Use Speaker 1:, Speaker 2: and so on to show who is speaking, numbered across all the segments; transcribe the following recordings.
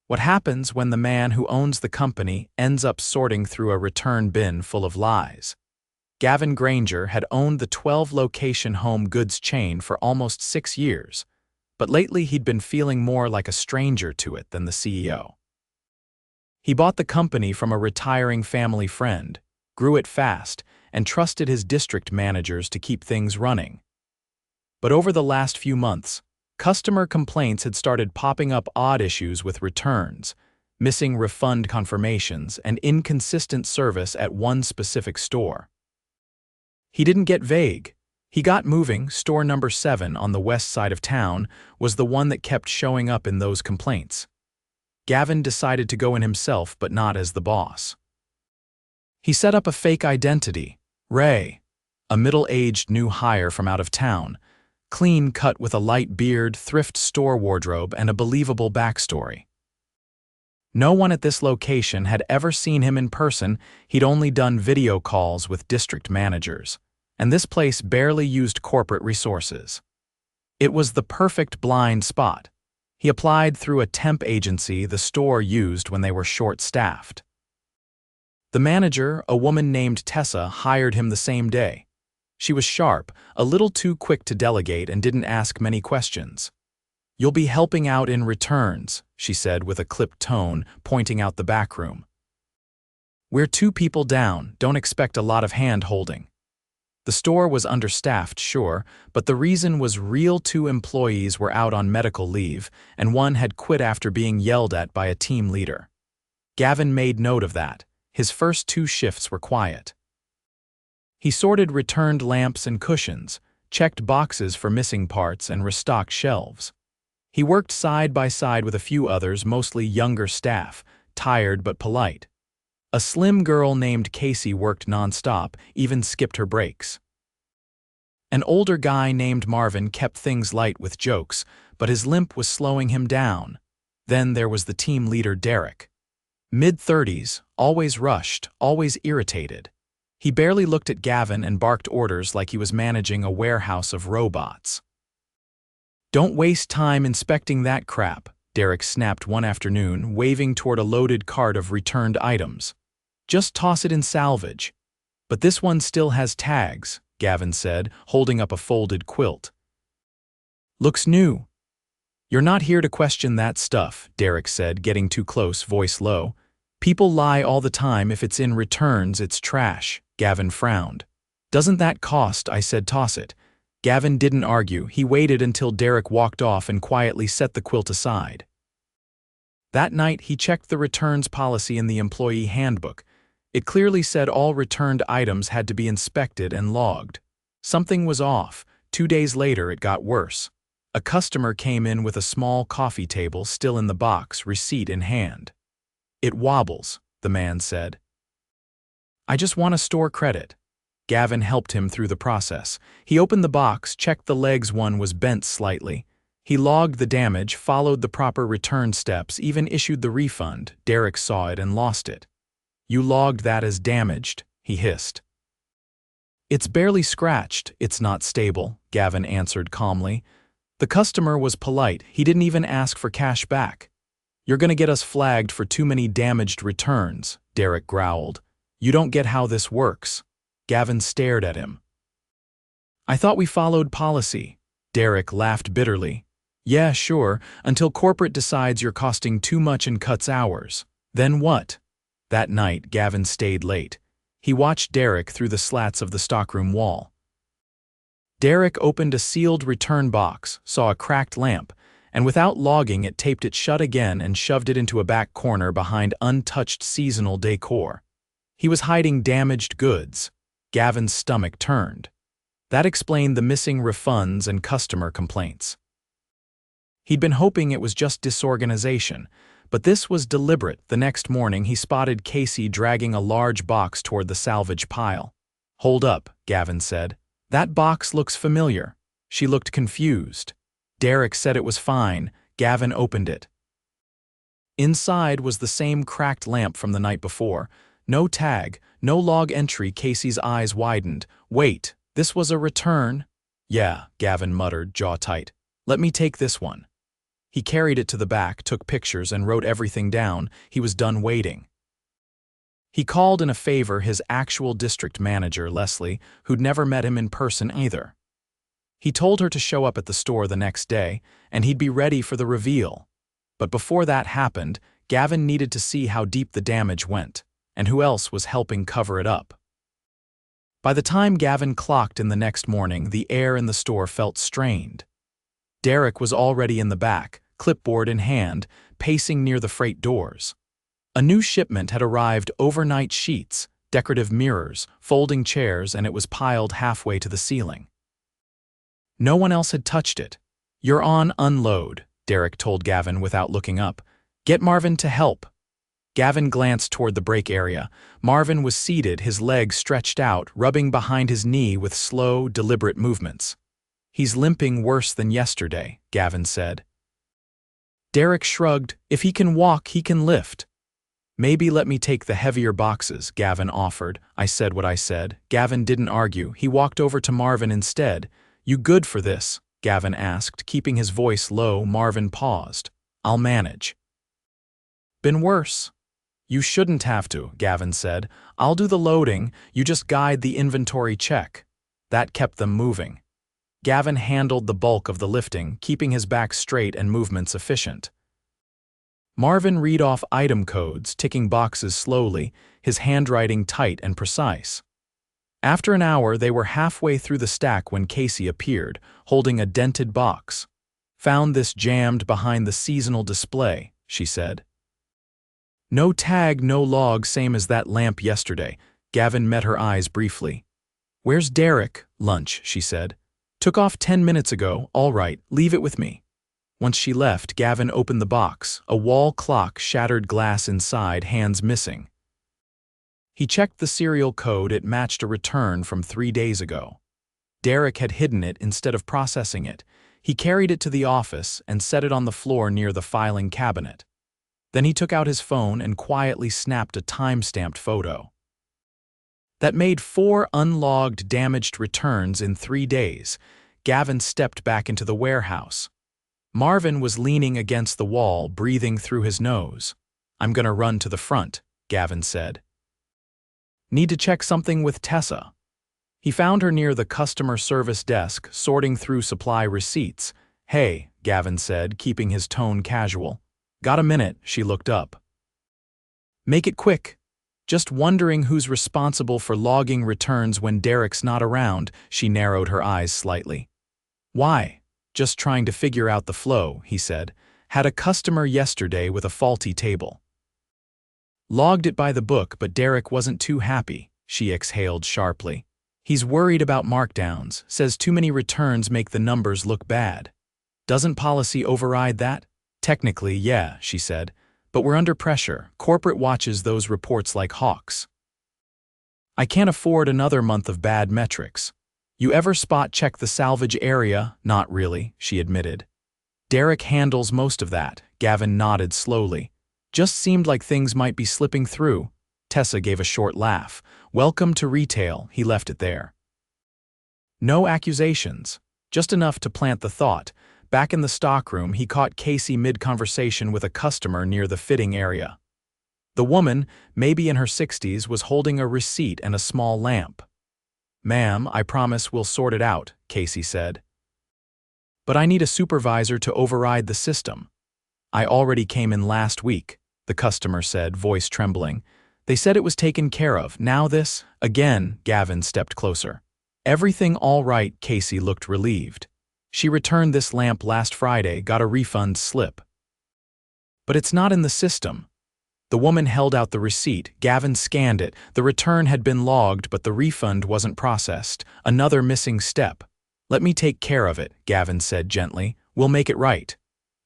Speaker 1: What happens when the man who owns the company ends up sorting through a return bin full of lies? Gavin Granger had owned the 12-location home goods chain for almost 6 years, but lately he'd been feeling more like a stranger to it than the CEO. He bought the company from a retiring family friend, grew it fast, and trusted his district managers to keep things running. But over the last few months, customer complaints had started popping up: odd issues with returns, missing refund confirmations, and inconsistent service at one specific store. He didn't get vague. He got moving. Store number 7 on the west side of town was the one that kept showing up in those complaints. Gavin decided to go in himself, but not as the boss. He set up a fake identity, Ray, a middle-aged new hire from out of town, clean cut with a light beard, thrift store wardrobe, and a believable backstory. No one at this location had ever seen him in person. He'd only done video calls with district managers, and this place barely used corporate resources. It was the perfect blind spot. He applied through a temp agency the store used when they were short-staffed. The manager, a woman named Tessa, hired him the same day. She was sharp, a little too quick to delegate, and didn't ask many questions. "You'll be helping out in returns," she said with a clipped tone, pointing out the back room. "We're 2 people down, don't expect a lot of hand-holding." The store was understaffed, sure, but the reason was real. 2 employees were out on medical leave, and one had quit after being yelled at by a team leader. Gavin made note of that. His first 2 shifts were quiet. He sorted returned lamps and cushions, checked boxes for missing parts, and restocked shelves. He worked side by side with a few others, mostly younger staff, tired but polite. A slim girl named Casey worked nonstop, even skipped her breaks. An older guy named Marvin kept things light with jokes, but his limp was slowing him down. Then there was the team leader, Derek. Mid-30s, always rushed, always irritated. He barely looked at Gavin and barked orders like he was managing a warehouse of robots. "Don't waste time inspecting that crap," Derek snapped one afternoon, waving toward a loaded cart of returned items. "Just toss it in salvage." "But this one still has tags," Gavin said, holding up a folded quilt. "Looks new." "You're not here to question that stuff," Derek said, getting too close, voice low. "People lie all the time. If it's in returns, it's trash." Gavin frowned. "Doesn't that cost?" I said. "Toss it." Gavin didn't argue. He waited until Derek walked off and quietly set the quilt aside. That night, he checked the returns policy in the employee handbook. It clearly said all returned items had to be inspected and logged. Something was off. 2 days later, it got worse. A customer came in with a small coffee table still in the box, receipt in hand. "It wobbles," the man said. "I just want to store credit." Gavin helped him through the process. He opened the box, checked the legs. One was bent slightly. He logged the damage, followed the proper return steps, even issued the refund. Derek saw it and lost it. "You logged that as damaged," he hissed. "It's barely scratched. It's not stable," Gavin answered calmly. The customer was polite. He didn't even ask for cash back. "You're going to get us flagged for too many damaged returns," Derek growled. "You don't get how this works." Gavin stared at him. "I thought we followed policy." Derek laughed bitterly. "Yeah, sure, until corporate decides you're costing too much and cuts hours. Then what?" That night, Gavin stayed late. He watched Derek through the slats of the stockroom wall. Derek opened a sealed return box, saw a cracked lamp, and without logging it, taped it shut again and shoved it into a back corner behind untouched seasonal decor. He was hiding damaged goods. Gavin's stomach turned. That explained the missing refunds and customer complaints. He'd been hoping it was just disorganization, but this was deliberate. The next morning, he spotted Casey dragging a large box toward the salvage pile. "Hold up," Gavin said. "That box looks familiar." She looked confused. Derek said it was fine. Gavin opened it. Inside was the same cracked lamp from the night before. No tag, no log entry. Casey's eyes widened. "Wait, this was a return?" "Yeah," Gavin muttered, jaw tight. "Let me take this one." He carried it to the back, took pictures, and wrote everything down. He was done waiting. He called in a favor his actual district manager, Leslie, who'd never met him in person either. He told her to show up at the store the next day, and he'd be ready for the reveal. But before that happened, Gavin needed to see how deep the damage went, and who else was helping cover it up. By the time Gavin clocked in the next morning, the air in the store felt strained. Derek was already in the back, clipboard in hand, pacing near the freight doors. A new shipment had arrived: overnight sheets, decorative mirrors, folding chairs, and it was piled halfway to the ceiling. No one else had touched it. "You're on unload," Derek told Gavin without looking up. "Get Marvin to help." Gavin glanced toward the break area. Marvin was seated, his legs stretched out, rubbing behind his knee with slow, deliberate movements. "He's limping worse than yesterday," Gavin said. Derek shrugged. "If he can walk, he can lift." "Maybe let me take the heavier boxes," Gavin offered. "I said what I said." Gavin didn't argue. He walked over to Marvin instead. "You good for this?" Gavin asked, keeping his voice low. Marvin paused. "I'll manage." "Been worse." "You shouldn't have to," Gavin said. "I'll do the loading, you just guide the inventory check." That kept them moving. Gavin handled the bulk of the lifting, keeping his back straight and movements efficient. Marvin read off item codes, ticking boxes slowly, his handwriting tight and precise. After an hour, they were halfway through the stack when Casey appeared, holding a dented box. "Found this jammed behind the seasonal display," she said. "No tag, no log, same as that lamp yesterday." Gavin met her eyes briefly. "Where's Derek?" "Lunch," she said. "Took off 10 minutes ago." "All right, leave it with me." Once she left, Gavin opened the box, a wall clock, shattered glass inside, hands missing. He checked the serial code. It matched a return from 3 days ago. Derek had hidden it instead of processing it. He carried it to the office and set it on the floor near the filing cabinet. Then he took out his phone and quietly snapped a time-stamped photo. That made 4 unlogged, damaged returns in 3 days. Gavin stepped back into the warehouse. Marvin was leaning against the wall, breathing through his nose. "I'm gonna run to the front," Gavin said. "Need to check something with Tessa." He found her near the customer service desk, sorting through supply receipts. "Hey," Gavin said, keeping his tone casual. "Got a minute?" She looked up. "Make it quick." "Just wondering who's responsible for logging returns when Derek's not around." She narrowed her eyes slightly. "Why?" "Just trying to figure out the flow," he said. "Had a customer yesterday with a faulty table. Logged it by the book, but Derek wasn't too happy." She exhaled sharply. "He's worried about markdowns, says too many returns make the numbers look bad." "Doesn't policy override that?" "Technically, yeah," she said. "But we're under pressure. Corporate watches those reports like hawks." "I can't afford another month of bad metrics." "You ever spot check the salvage area?" "Not really," she admitted. "Derek handles most of that." Gavin nodded slowly. "Just seemed like things might be slipping through." Tessa gave a short laugh. "Welcome to retail." He left it there. No accusations, just enough to plant the thought. Back in the stockroom, he caught Casey mid-conversation with a customer near the fitting area. The woman, maybe in her 60s, was holding a receipt and a small lamp. "Ma'am, I promise we'll sort it out," Casey said. "But I need a supervisor to override the system." "I already came in last week," the customer said, voice trembling. "They said it was taken care of. Now this?" Again, Gavin stepped closer. "Everything all right?" Casey looked relieved. "She returned this lamp last Friday, got a refund slip." "But it's not in the system." The woman held out the receipt. Gavin scanned it. The return had been logged, but the refund wasn't processed. Another missing step. "Let me take care of it," Gavin said gently. "We'll make it right."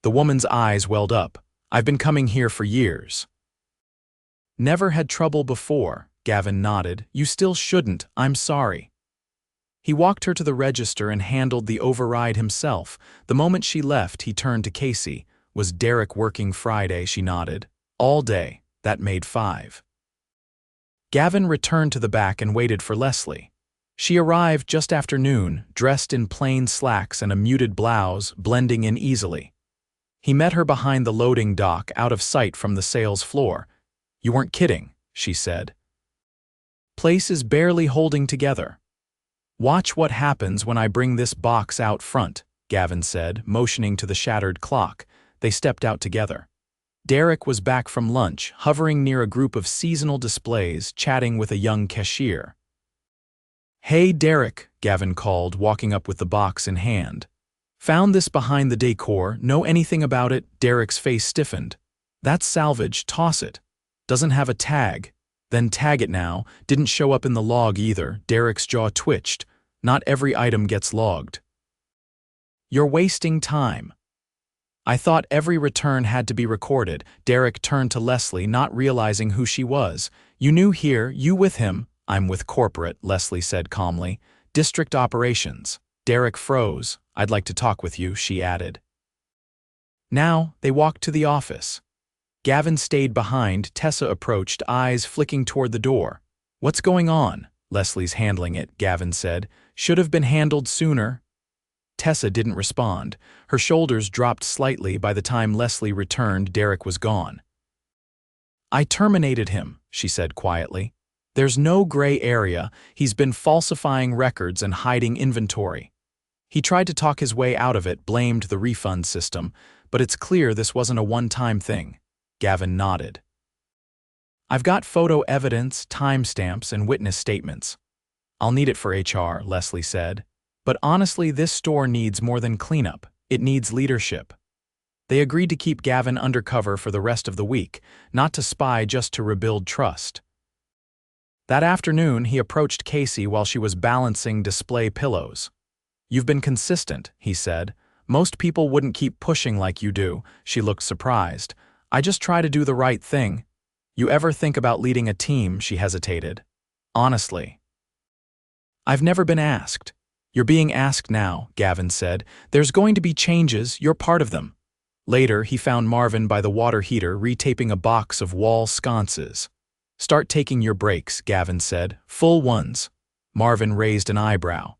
Speaker 1: The woman's eyes welled up. "I've been coming here for years." "Never had trouble before," Gavin nodded. "You still shouldn't. I'm sorry." He walked her to the register and handled the override himself. The moment she left, he turned to Casey. "Was Derek working Friday?" She nodded. "All day." That made 5. Gavin returned to the back and waited for Leslie. She arrived just after noon, dressed in plain slacks and a muted blouse, blending in easily. He met her behind the loading dock, out of sight from the sales floor. "You weren't kidding," she said. "Place is barely holding together." "Watch what happens when I bring this box out front," Gavin said, motioning to the shattered clock. They stepped out together. Derek was back from lunch, hovering near a group of seasonal displays, chatting with a young cashier. "Hey, Derek," Gavin called, walking up with the box in hand. "Found this behind the decor. Know anything about it?" Derek's face stiffened. "That's salvage. Toss it. Doesn't have a tag." "Then tag it now." "Didn't show up in the log either." Derek's jaw twitched. "Not every item gets logged." "You're wasting time." "I thought every return had to be recorded." Derek turned to Leslie, not realizing who she was. "You new here, you with him?" "I'm with corporate," Leslie said calmly. "District operations." Derek froze. "I'd like to talk with you," she added. Now, they walked to the office. Gavin stayed behind. Tessa approached, eyes flicking toward the door. "What's going on?" "Leslie's handling it," Gavin said. "Should have been handled sooner." Tessa didn't respond. Her shoulders dropped slightly. By the time Leslie returned, Derek was gone. "I terminated him," she said quietly. "There's no gray area. He's been falsifying records and hiding inventory." He tried to talk his way out of it, blamed the refund system, but it's clear this wasn't a one-time thing. Gavin nodded. "I've got photo evidence, timestamps, and witness statements." "I'll need it for HR," Leslie said. "But honestly, this store needs more than cleanup. It needs leadership." They agreed to keep Gavin undercover for the rest of the week, not to spy, just to rebuild trust. That afternoon, he approached Casey while she was balancing display pillows. "You've been consistent," he said. "Most people wouldn't keep pushing like you do." She looked surprised. "I just try to do the right thing." "You ever think about leading a team?" She hesitated. "Honestly, I've never been asked." "You're being asked now," Gavin said. "There's going to be changes. You're part of them." Later, he found Marvin by the water heater, retaping a box of wall sconces. "Start taking your breaks," Gavin said. "Full ones." Marvin raised an eyebrow.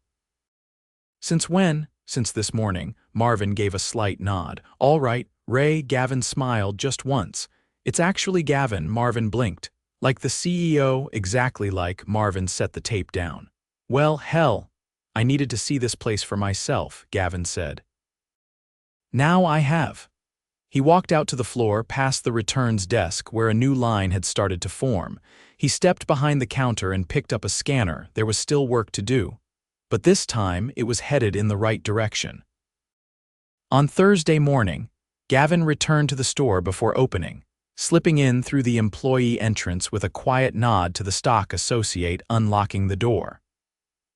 Speaker 1: "Since when?" "Since this morning." Marvin gave a slight nod. "All right, Ray." Gavin smiled just once. "It's actually Gavin." Marvin blinked. "Like the CEO?" "Exactly like." Marvin set the tape down. "Well, hell. I needed to see this place for myself," Gavin said. "Now I have." He walked out to the floor, past the returns desk, where a new line had started to form. He stepped behind the counter and picked up a scanner. There was still work to do. But this time, it was headed in the right direction. On Thursday morning, Gavin returned to the store before opening, slipping in through the employee entrance with a quiet nod to the stock associate, unlocking the door.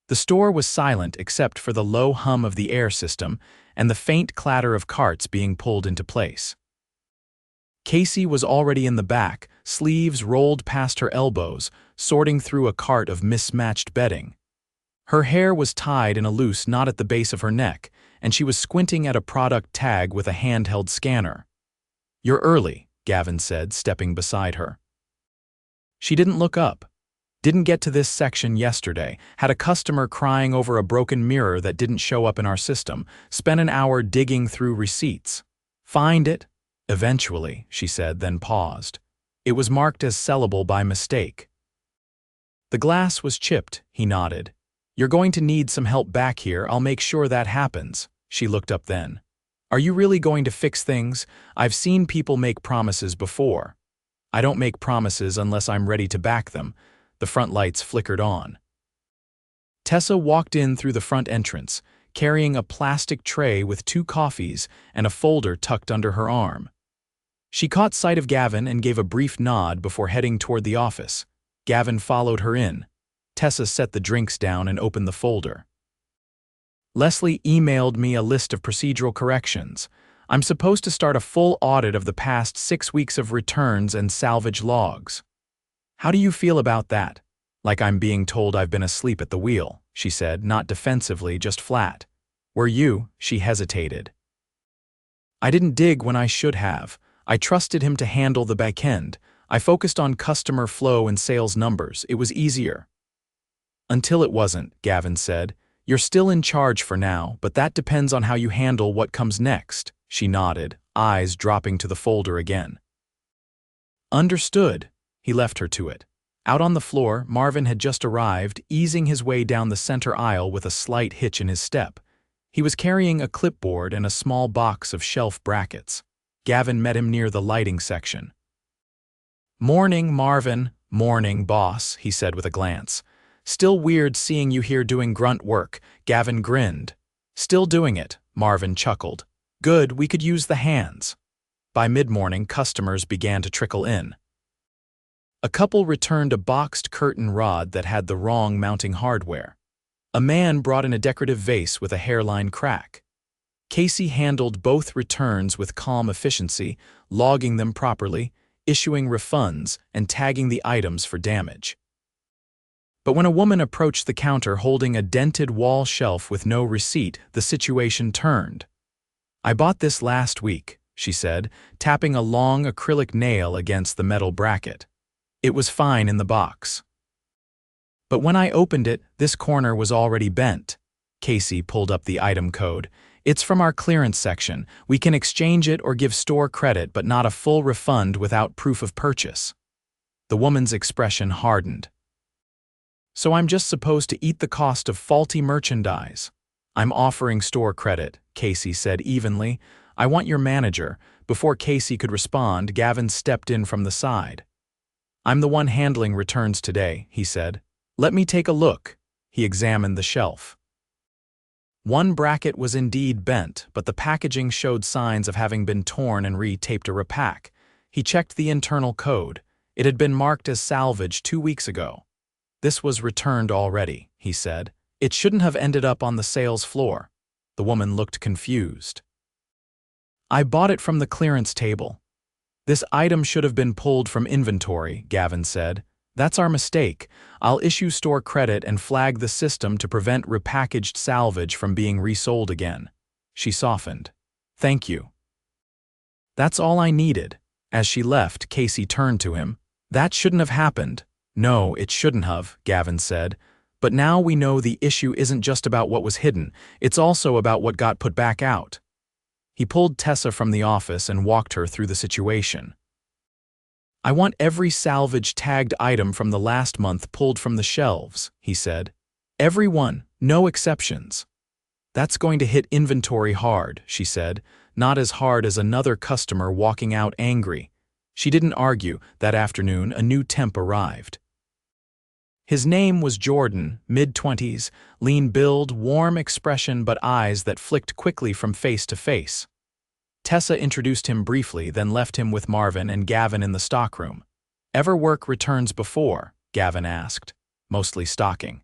Speaker 1: The store was silent except for the low hum of the air system and the faint clatter of carts being pulled into place. Casey was already in the back, sleeves rolled past her elbows, sorting through a cart of mismatched bedding. Her hair was tied in a loose knot at the base of her neck, and she was squinting at a product tag with a handheld scanner. "You're early," Gavin said, stepping beside her. She didn't look up. "Didn't get to this section yesterday. Had a customer crying over a broken mirror that didn't show up in our system. Spent an hour digging through receipts. Find it?" "Eventually," she said, then paused. "It was marked as sellable by mistake." "The glass was chipped," he nodded. "You're going to need some help back here. I'll make sure that happens." She looked up then. "Are you really going to fix things? I've seen people make promises before." "I don't make promises unless I'm ready to back them." The front lights flickered on. Tessa walked in through the front entrance, carrying a plastic tray with 2 coffees and a folder tucked under her arm. She caught sight of Gavin and gave a brief nod before heading toward the office. Gavin followed her in. Tessa set the drinks down and opened the folder. "Leslie emailed me a list of procedural corrections. I'm supposed to start a full audit of the past 6 weeks of returns and salvage logs." "How do you feel about that?" "Like I'm being told I've been asleep at the wheel," she said, not defensively, just flat. "Were you?" She hesitated. "I didn't dig when I should have. I trusted him to handle the back end. I focused on customer flow and sales numbers. It was easier." "Until it wasn't," Gavin said. "You're still in charge for now, but that depends on how you handle what comes next." She nodded. eyes dropping to the folder again. Understood. He left her to it. Out on the floor, Marvin had just arrived, easing his way down the center aisle with a slight hitch in his step. He was carrying a clipboard and a small box of shelf brackets. Gavin met him near the lighting section. "Morning, Marvin." "Morning, boss," he said with a glance. "Still weird seeing you here doing grunt work." Gavin grinned. "Still doing it," Marvin chuckled. "Good, we could use the hands." By mid-morning, customers began to trickle in. A couple returned a boxed curtain rod that had the wrong mounting hardware. A man brought in a decorative vase with a hairline crack. Casey handled both returns with calm efficiency, logging them properly, issuing refunds, and tagging the items for damage. But when a woman approached the counter holding a dented wall shelf with no receipt, the situation turned. "I bought this last week," she said, tapping a long acrylic nail against the metal bracket. "It was fine in the box. But when I opened it, this corner was already bent." Casey pulled up the item code. "It's from our clearance section. We can exchange it or give store credit, but not a full refund without proof of purchase." The woman's expression hardened. "So I'm just supposed to eat the cost of faulty merchandise?" "I'm offering store credit," Casey said evenly. "I want your manager." Before Casey could respond, Gavin stepped in from the side. "I'm the one handling returns today," he said. "Let me take a look." He examined the shelf. One bracket was indeed bent, but the packaging showed signs of having been torn and re-taped a repack. He checked the internal code. It had been marked as salvage 2 weeks ago. "This was returned already," he said. "It shouldn't have ended up on the sales floor." The woman looked confused. "I bought it from the clearance table." "This item should have been pulled from inventory," Gavin said. "That's our mistake. I'll issue store credit and flag the system to prevent repackaged salvage from being resold again." She softened. "Thank you." "That's all I needed." As she left, Casey turned to him. "That shouldn't have happened." "No, it shouldn't have," Gavin said. "But now we know the issue isn't just about what was hidden, it's also about what got put back out." He pulled Tessa from the office and walked her through the situation. "I want every salvage tagged item from the last month pulled from the shelves," he said. "Every one, no exceptions." "That's going to hit inventory hard," she said, not as hard as another customer walking out angry. She didn't argue. That afternoon, a new temp arrived. His name was Jordan, mid-20s, lean build, warm expression but eyes that flicked quickly from face to face. Tessa introduced him briefly, then left him with Marvin and Gavin in the stockroom. "Ever work returns before?" Gavin asked. "Mostly stocking."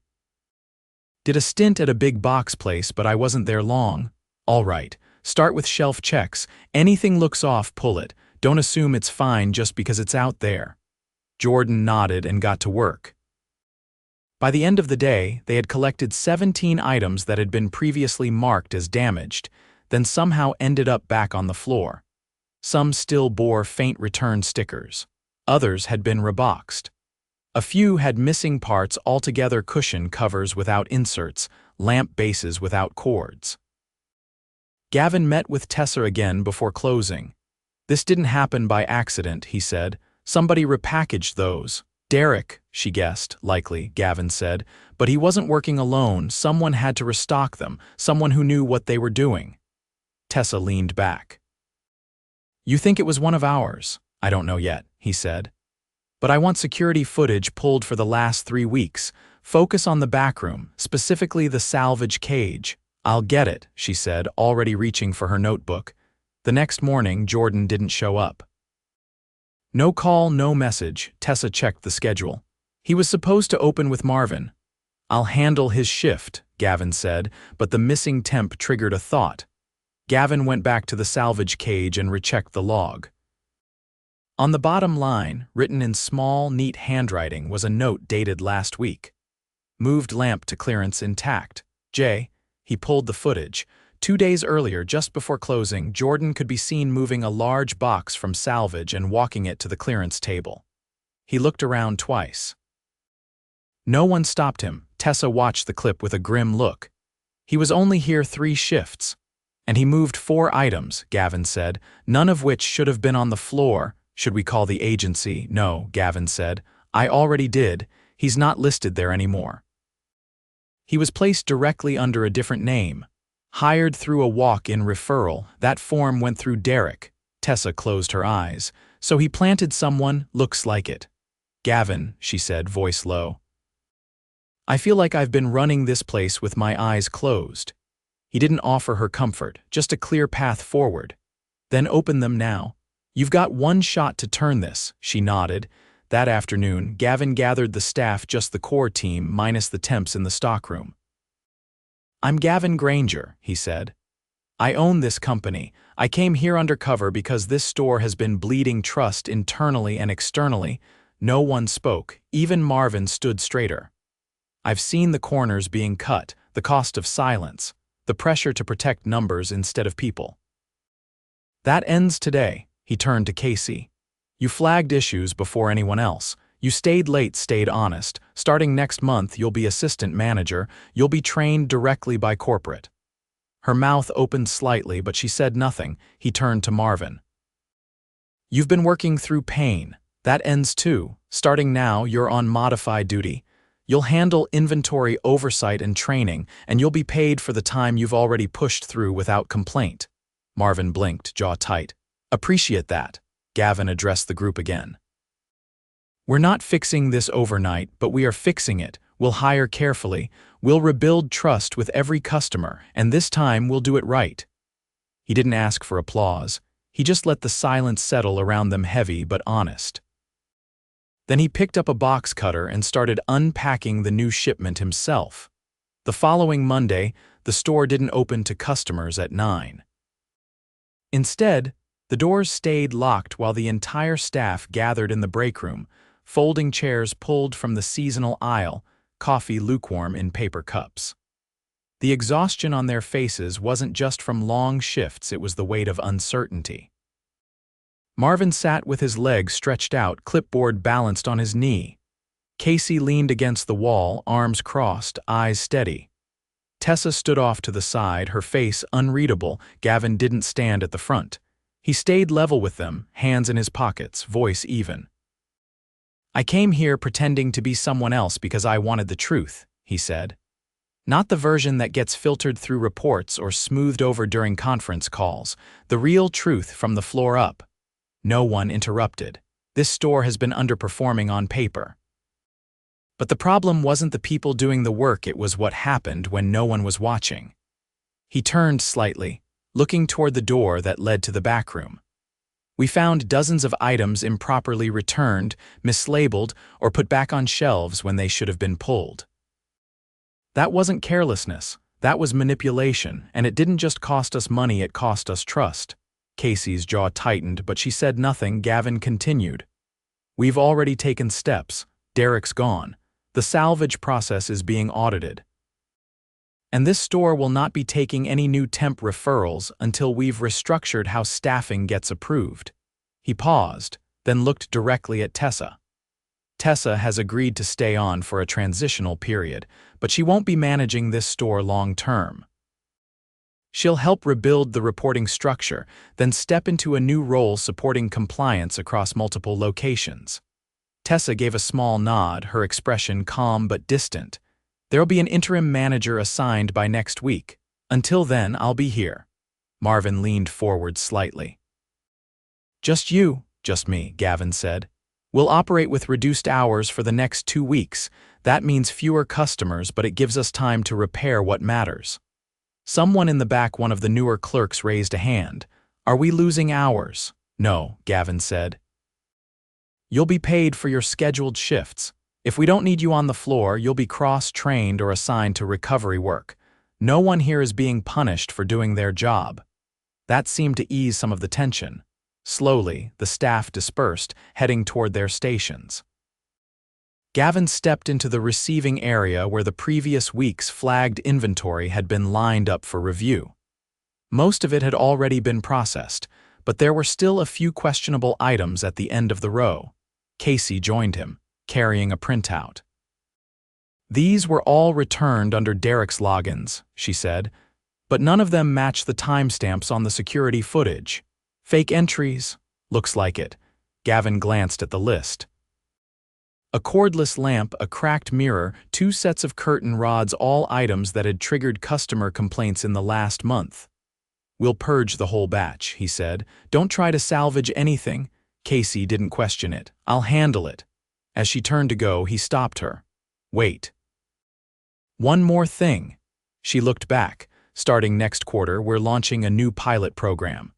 Speaker 1: "Did a stint at a big box place, but I wasn't there long." "All right, start with shelf checks. Anything looks off, pull it. Don't assume it's fine just because it's out there." Jordan nodded and got to work. By the end of the day, they had collected 17 items that had been previously marked as damaged, then somehow ended up back on the floor. Some still bore faint return stickers. Others had been reboxed. A few had missing parts altogether, cushion covers without inserts, lamp bases without cords. Gavin met with Tessa again before closing. "This didn't happen by accident," he said. "Somebody repackaged those." "Derek," she guessed, likely, Gavin said. "But he wasn't working alone. Someone had to restock them, someone who knew what they were doing." Tessa leaned back. "You think it was one of ours?" "I don't know yet," he said. "But I want security footage pulled for the last 3 weeks. Focus on the backroom, specifically the salvage cage." "I'll get it," she said, already reaching for her notebook. The next morning, Jordan didn't show up. No call, no message. Tessa checked the schedule. He was supposed to open with Marvin. "I'll handle his shift," Gavin said, but the missing temp triggered a thought. Gavin went back to the salvage cage and rechecked the log. On the bottom line, written in small, neat handwriting, was a note dated last week. "Moved lamp to clearance intact. J." He pulled the footage. 2 days earlier, just before closing, Jordan could be seen moving a large box from salvage and walking it to the clearance table. He looked around twice. No one stopped him. Tessa watched the clip with a grim look. He was only here 3 shifts. And he moved 4 items, Gavin said, none of which should have been on the floor. Should we call the agency? No, Gavin said. I already did. He's not listed there anymore. He was placed directly under a different name. Hired through a walk-in referral, that form went through Derek. Tessa closed her eyes. So he planted someone, looks like it. Gavin, she said, voice low. I feel like I've been running this place with my eyes closed. He didn't offer her comfort, just a clear path forward. Then open them now. You've got one shot to turn this, she nodded. That afternoon, Gavin gathered the staff, just the core team, minus the temps in the stockroom. I'm Gavin Granger, he said. I own this company. I came here undercover because this store has been bleeding trust internally and externally. No one spoke, even Marvin stood straighter. I've seen the corners being cut, the cost of silence, the pressure to protect numbers instead of people. That ends today, he turned to Casey. You flagged issues before anyone else. You stayed late, stayed honest. Starting next month, you'll be assistant manager. You'll be trained directly by corporate. Her mouth opened slightly, but she said nothing. He turned to Marvin. You've been working through pain. That ends too. Starting now, you're on modified duty. You'll handle inventory oversight and training, and you'll be paid for the time you've already pushed through without complaint. Marvin blinked, jaw tight. Appreciate that. Gavin addressed the group again. We're not fixing this overnight, but we are fixing it. We'll hire carefully. We'll rebuild trust with every customer, and this time we'll do it right. He didn't ask for applause. He just let the silence settle around them, heavy but honest. Then he picked up a box cutter and started unpacking the new shipment himself. The following Monday, the store didn't open to customers at 9. Instead, the doors stayed locked while the entire staff gathered in the break room, folding chairs pulled from the seasonal aisle, coffee lukewarm in paper cups. The exhaustion on their faces wasn't just from long shifts, it was the weight of uncertainty. Marvin sat with his legs stretched out, clipboard balanced on his knee. Casey leaned against the wall, arms crossed, eyes steady. Tessa stood off to the side, her face unreadable. Gavin didn't stand at the front. He stayed level with them, hands in his pockets, voice even. I came here pretending to be someone else because I wanted the truth, he said. Not the version that gets filtered through reports or smoothed over during conference calls. The real truth from the floor up. No one interrupted. This store has been underperforming on paper. But the problem wasn't the people doing the work, it was what happened when no one was watching. He turned slightly, looking toward the door that led to the back room. We found dozens of items improperly returned, mislabeled, or put back on shelves when they should have been pulled. That wasn't carelessness, that was manipulation, and it didn't just cost us money, it cost us trust. Casey's jaw tightened, but she said nothing. Gavin continued. We've already taken steps. Derek's gone. The salvage process is being audited. And this store will not be taking any new temp referrals until we've restructured how staffing gets approved. He paused, then looked directly at Tessa. Tessa has agreed to stay on for a transitional period, but she won't be managing this store long term. She'll help rebuild the reporting structure, then step into a new role supporting compliance across multiple locations. Tessa gave a small nod, her expression calm but distant. There'll be an interim manager assigned by next week. Until then, I'll be here. Marvin leaned forward slightly. Just you, just me, Gavin said. We'll operate with reduced hours for the next 2 weeks. That means fewer customers, but it gives us time to repair what matters. Someone in the back, one of the newer clerks, raised a hand. Are we losing hours? No, Gavin said. You'll be paid for your scheduled shifts. If we don't need you on the floor, you'll be cross-trained or assigned to recovery work. No one here is being punished for doing their job. That seemed to ease some of the tension. Slowly, the staff dispersed, heading toward their stations. Gavin stepped into the receiving area where the previous week's flagged inventory had been lined up for review. Most of it had already been processed, but there were still a few questionable items at the end of the row. Casey joined him, carrying a printout. These were all returned under Derek's logins, she said, but none of them matched the timestamps on the security footage. Fake entries? Looks like it. Gavin glanced at the list. A cordless lamp, a cracked mirror, 2 sets of curtain rods, all items that had triggered customer complaints in the last month. "We'll purge the whole batch," he said. "Don't try to salvage anything." Casey didn't question it. "I'll handle it." As she turned to go, he stopped her. "Wait. One more thing." She looked back. "Starting next quarter, we're launching a new pilot program.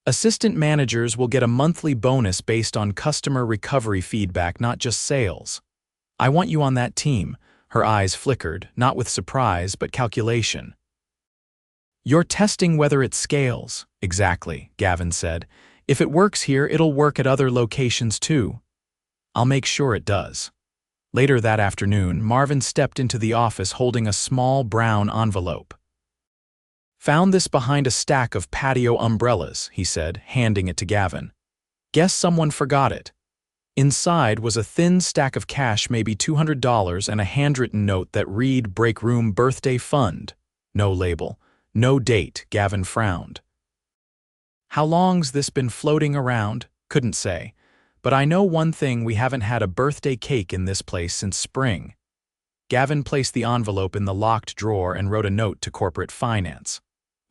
Speaker 1: Assistant managers will get a monthly bonus based on customer recovery feedback, not just sales. I want you on that team." Her eyes flickered, not with surprise, but calculation. "You're testing whether it scales." "Exactly," Gavin said. "If it works here, it'll work at other locations too." "I'll make sure it does." Later that afternoon, Marvin stepped into the office holding a small brown envelope. "Found this behind a stack of patio umbrellas," he said, handing it to Gavin. "Guess someone forgot it." Inside was a thin stack of cash, maybe $200, and a handwritten note that read, "Break Room Birthday Fund." No label. No date. Gavin frowned. "How long's this been floating around?" "Couldn't say. But I know one thing, we haven't had a birthday cake in this place since spring." Gavin placed the envelope in the locked drawer and wrote a note to corporate finance.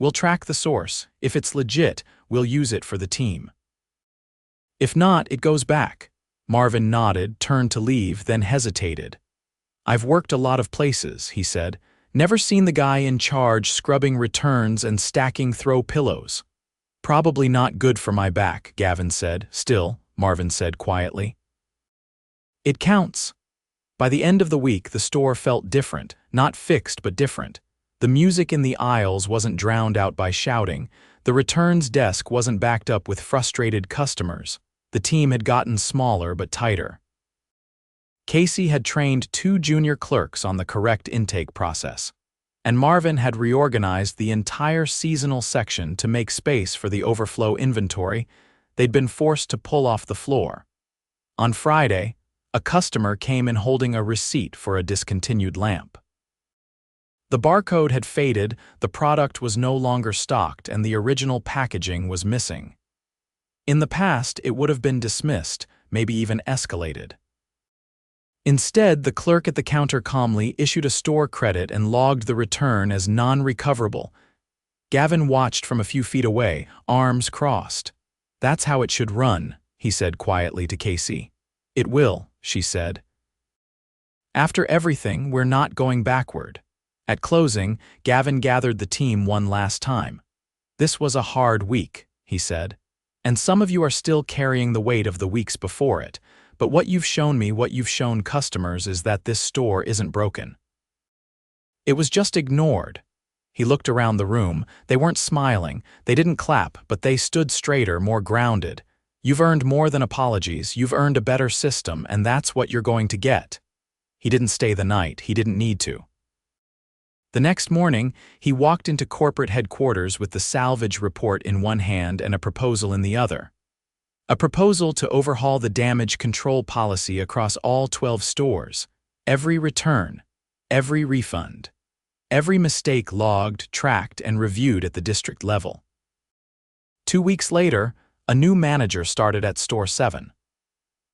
Speaker 1: "We'll track the source. If it's legit, we'll use it for the team. If not, it goes back." Marvin nodded, turned to leave, then hesitated. "I've worked a lot of places," he said. "Never seen the guy in charge scrubbing returns and stacking throw pillows." "Probably not good for my back," Gavin said. "Still," Marvin said quietly, "it counts." By the end of the week, the store felt different, not fixed but different. The music in the aisles wasn't drowned out by shouting. The returns desk wasn't backed up with frustrated customers. The team had gotten smaller but tighter. Casey had trained 2 junior clerks on the correct intake process, and Marvin had reorganized the entire seasonal section to make space for the overflow inventory they'd been forced to pull off the floor. On Friday, a customer came in holding a receipt for a discontinued lamp. The barcode had faded, the product was no longer stocked, and the original packaging was missing. In the past, it would have been dismissed, maybe even escalated. Instead, the clerk at the counter calmly issued a store credit and logged the return as non-recoverable. Gavin watched from a few feet away, arms crossed. "That's how it should run," he said quietly to Casey. "It will," she said. "After everything, we're not going backward." At closing, Gavin gathered the team one last time. "This was a hard week," he said. "And some of you are still carrying the weight of the weeks before it. But what you've shown me, what you've shown customers, is that this store isn't broken. It was just ignored." He looked around the room. They weren't smiling. They didn't clap, but they stood straighter, more grounded. "You've earned more than apologies. You've earned a better system, and that's what you're going to get." He didn't stay the night. He didn't need to. The next morning, he walked into corporate headquarters with the salvage report in one hand and a proposal in the other. A proposal to overhaul the damage control policy across all 12 stores. Every return, every refund, every mistake logged, tracked, and reviewed at the district level. 2 weeks later, a new manager started at Store 7.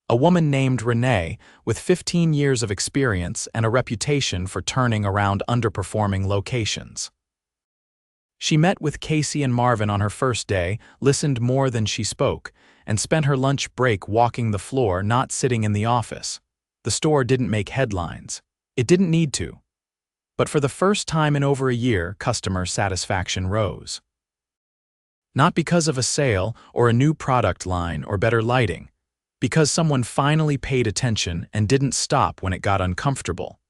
Speaker 1: A woman named Renee, with 15 years of experience and a reputation for turning around underperforming locations. She met with Casey and Marvin on her first day, listened more than she spoke, and spent her lunch break walking the floor, not sitting in the office. The store didn't make headlines. It didn't need to. But for the first time in over a year, customer satisfaction rose. Not because of a sale or a new product line or better lighting, because someone finally paid attention and didn't stop when it got uncomfortable.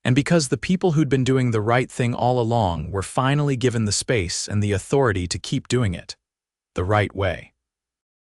Speaker 1: And because the people who'd been doing the right thing all along were finally given the space and the authority to keep doing it the right way.